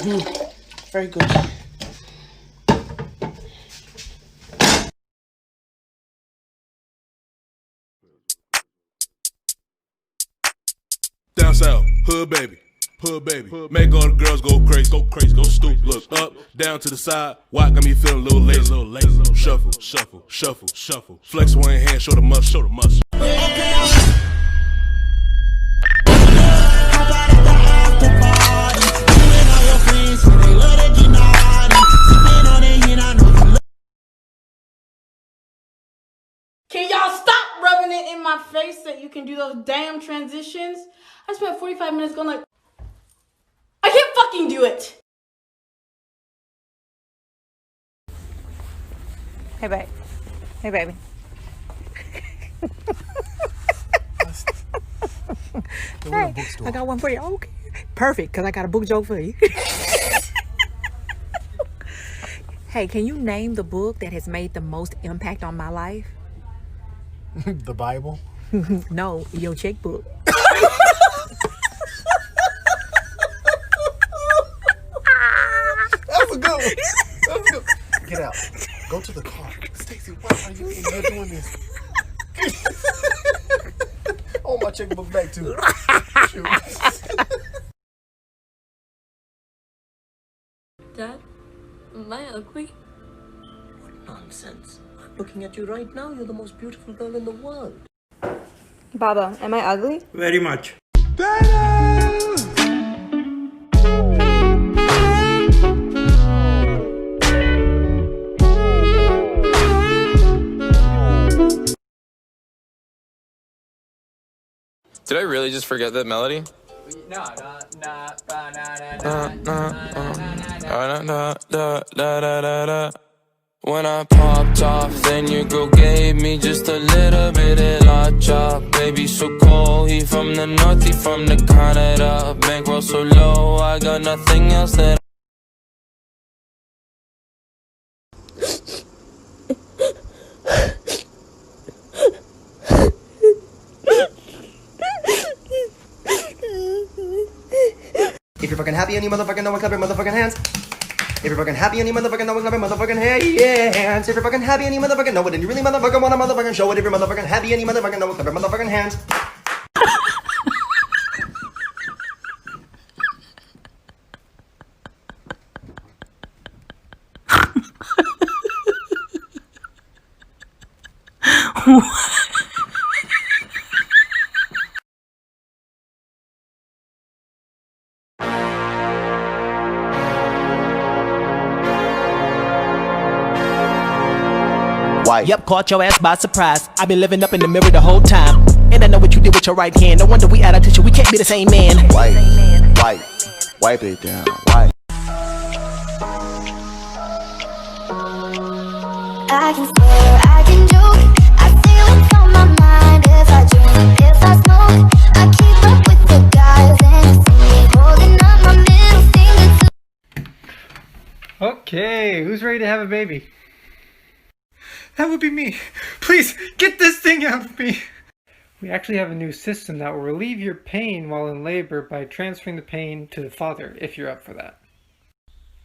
Very good. Down south, hood baby. Hood baby, make all the girls go crazy, go stupid. Look up, down to the side, why got me feeling a little lazy, Shuffle, shuffle, shuffle, shuffle. Flex one hand, show the muscle, Can y'all stop rubbing it in my face that you can do those damn transitions? I spent 45 minutes going like, I can't fucking do it. Hey, babe. Hey, baby. Hey, I got one for you. Okay. Perfect, because I got a book joke for you. Hey, can you name the book that has made the most impact on my life? The Bible? No, your checkbook. That's a good one. That's a good one. Get out. Go to the car. Stacy, why are you in here doing this? Oh, my checkbook back too. Shoot. Dad, am I ugly? What nonsense. I'm looking at you right now. You're the most beautiful girl in the world. Baba, am I ugly? Very much. Did I really just forget that melody? When I popped off, then your girl gave me just a little bit of la chop. Baby so cold, he from the north, he from the Canada. Bankroll so low, I got nothing else that If you're fucking happy and you motherfucking know it, clap your motherfucking hands. If you're fucking happy and you motherfucking know it, clap your motherfucking hands. If you're fucking happy and you motherfucking know it, and you really motherfucking wanna motherfucking show it. If you're motherfucking happy and you motherfucking know it, clap your motherfucking hands. White. Yep, caught your ass by surprise. I've been living up in the mirror the whole time, and I know what you did with your right hand. No wonder we out of tissue. We can't be the same man. White, white, wipe it down. White. I can swear, I can joke. I feel what's on my mind. If I drink, if I smoke, I keep up with the guys and you see me holding up my middle finger to. Okay, who's ready to have a baby? That would be me. Please, get this thing out of me. We actually have a new system that will relieve your pain while in labor by transferring the pain to the father, if you're up for that.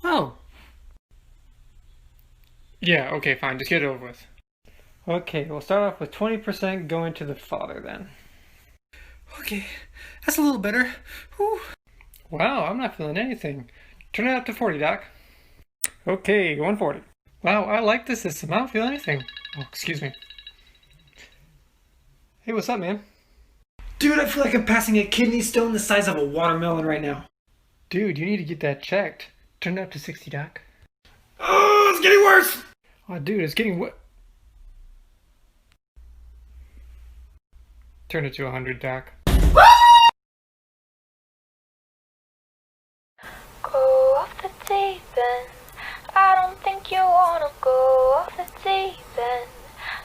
Oh. Yeah, okay, fine. Just get it over with. Okay, we'll start off with 20% going to the father then. Okay, that's a little better. Whew. Wow, I'm not feeling anything. Turn it up to 40, Doc. Okay, 140. Wow, I like this system. I don't feel anything. Oh, excuse me. Hey, what's up, man? Dude, I feel like I'm passing a kidney stone the size of a watermelon right now. Dude, you need to get that checked. Turn it up to 60, Doc. Oh, it's getting worse! Oh, dude, it's getting what? Turn it to 100, Doc. Go off the deep end. I don't think you wanna go off the deep end.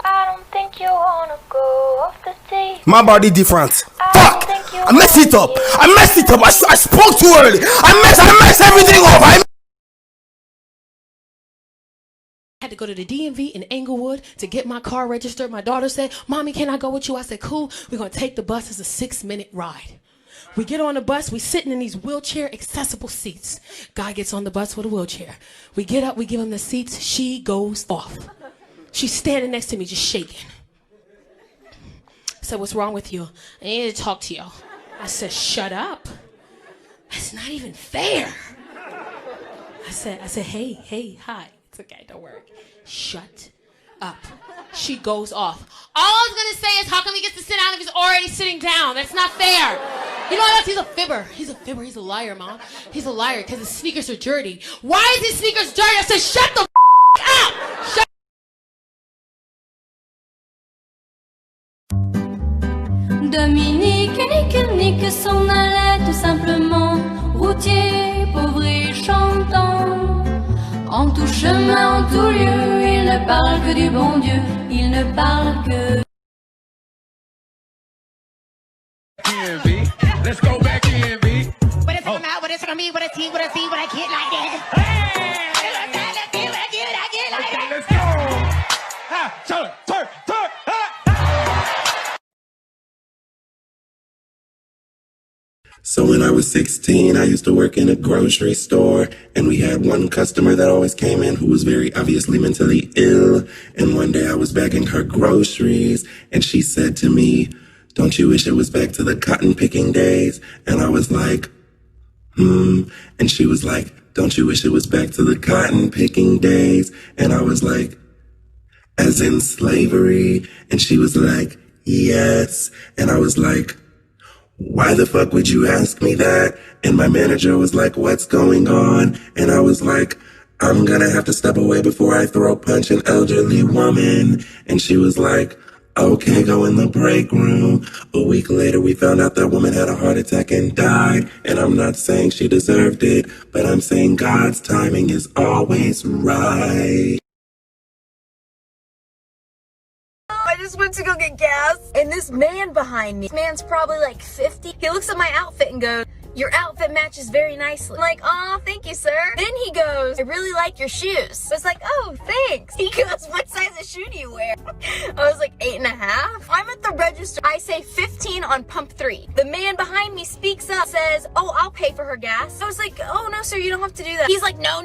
I don't think you wanna go off the deep. My body different. Fuck! I messed it up. I spoke too early. I messed everything up. I had to go to the DMV in Englewood to get my car registered. My daughter said, "Mommy, can I go with you?" I said, "Cool. We're gonna take the bus. It's a 6-minute ride." We get on the bus, we sitting in these wheelchair accessible seats. Guy gets on the bus with a wheelchair. We get up, we give him the seats, she goes off. She's standing next to me, just shaking. I said, what's wrong with you? I need to talk to you. I said, shut up. That's not even fair. I said, hey, hi. It's okay, don't worry. Shut up. She goes off. All I was gonna say is, how come he gets to sit down if he's already sitting down? That's not fair. You know what else? He's a fibber. He's a fibber. He's a liar, Mom. He's a liar because his sneakers are dirty. Why is his sneakers dirty? I said, shut the up! Shut. Dominique, Nique s'en allait tout simplement, routier, pauvre et chantant. En tout chemin, en tout lieu, il ne parle que du bon Dieu, il ne parle que... Let's go back in, B. What is it about? What is it gonna be? What I see? What I see? What I get like that? Hey! Okay, let's go. Ha! Turn. So when I was 16, I used to work in a grocery store, and we had one customer that always came in who was very obviously mentally ill. And one day I was bagging her groceries, and she said to me, "Don't you wish it was back to the cotton picking days?" And I was like, And she was like, "Don't you wish it was back to the cotton picking days?" And I was like, "As in slavery?" And she was like, "Yes." And I was like, "Why the fuck would you ask me that?" And my manager was like, "What's going on?" And I was like, "I'm gonna have to step away before I throw punch an elderly woman." And she was like, "Okay, go in the break room." A week later, we found out that woman had a heart attack and died. And I'm not saying she deserved it, but I'm saying God's timing is always right. I just went to go get gas, and this man behind me, this man's probably like 50. He looks at my outfit and goes, "Your outfit matches very nicely." I'm like, "Aw, thank you, sir." Then he goes, "I really like your shoes." I was like, "Oh, thanks." He goes, "What size of shoe do you wear?" I was like, 8.5. I'm at the register. I say 15 on pump 3. The man behind me speaks up, says, "Oh, I'll pay for her gas." I was like, "Oh, no, sir, you don't have to do that." He's like, No,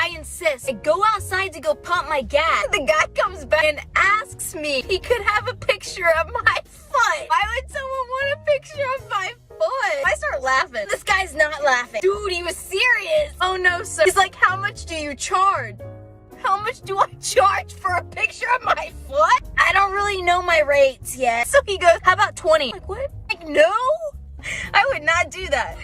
I insist." I go outside to go pump my gas. The guy comes back and asks me if he could have a picture of my foot. Why would someone want a picture of my foot? I start laughing. This guy's not laughing. Dude, he was serious. "Oh, no, sir." He's like, "How much do you charge?" How much do I charge for a picture of my foot? I don't really know my rates yet. So he goes, "How about 20? I'm like, what? Like, no, I would not do that.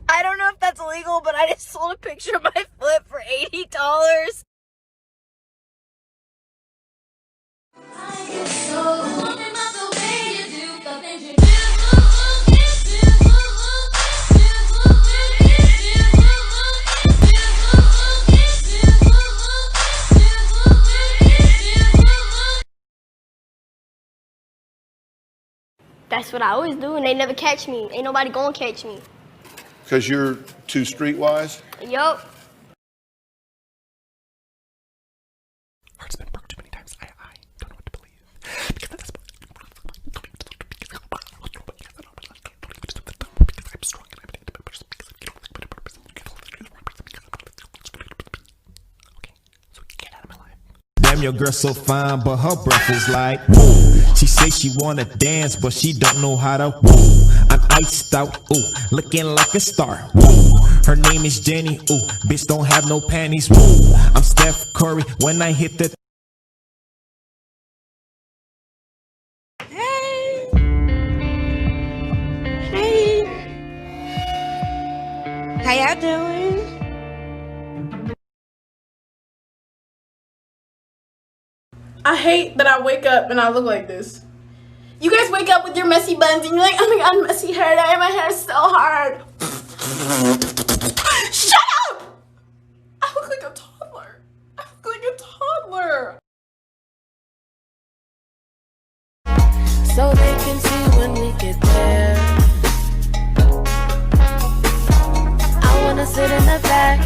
I don't know if that's illegal, but I just sold a picture of my foot for $80. That's what I always do, and they never catch me. Ain't nobody gonna catch me. Because you're too streetwise? Yup. Heart's been broken too many times. I don't know what to believe. Because at this point, I'm strong and I'm an independent person. Because if you don't think about a purpose, you can't hold the wrong person. Okay, so get out of my life. Damn, your girl so fine, but her breath is like whoa. She say she wanna dance, but she don't know how to woo. I'm iced out, ooh, looking like a star. Woo. Her name is Jenny, ooh, bitch don't have no panties. Woo. I'm Steph Curry when I hit the. Hey. How y'all doing? I hate that I wake up and I look like this. You guys wake up with your messy buns and you're like, "Oh my god, messy hair dye, my hair is so hard." Shut up! I look like a toddler. I look like a toddler. So they can see when we get there. I wanna sit in the back.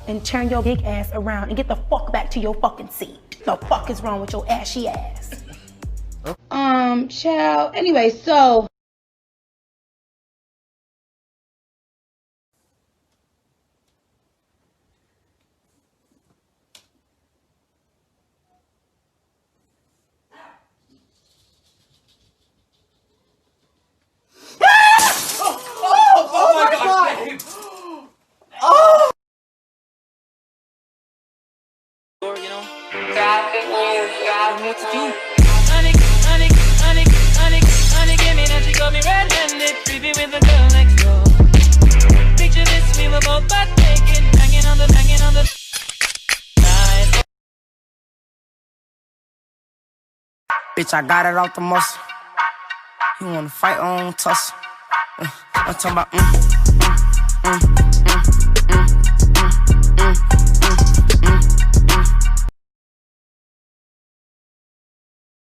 In turn your big ass around and get the fuck back to your fucking seat. The fuck is wrong with your ashy ass? Child. Anyway, so. Oh my God, babe. Oh! Honey gave me that she got me red-handed, creepy with the girl next door. Picture this, we were both butt naked, banging on the night. Bitch, I got it out the muscle. You wanna fight on tussle? I'm talking about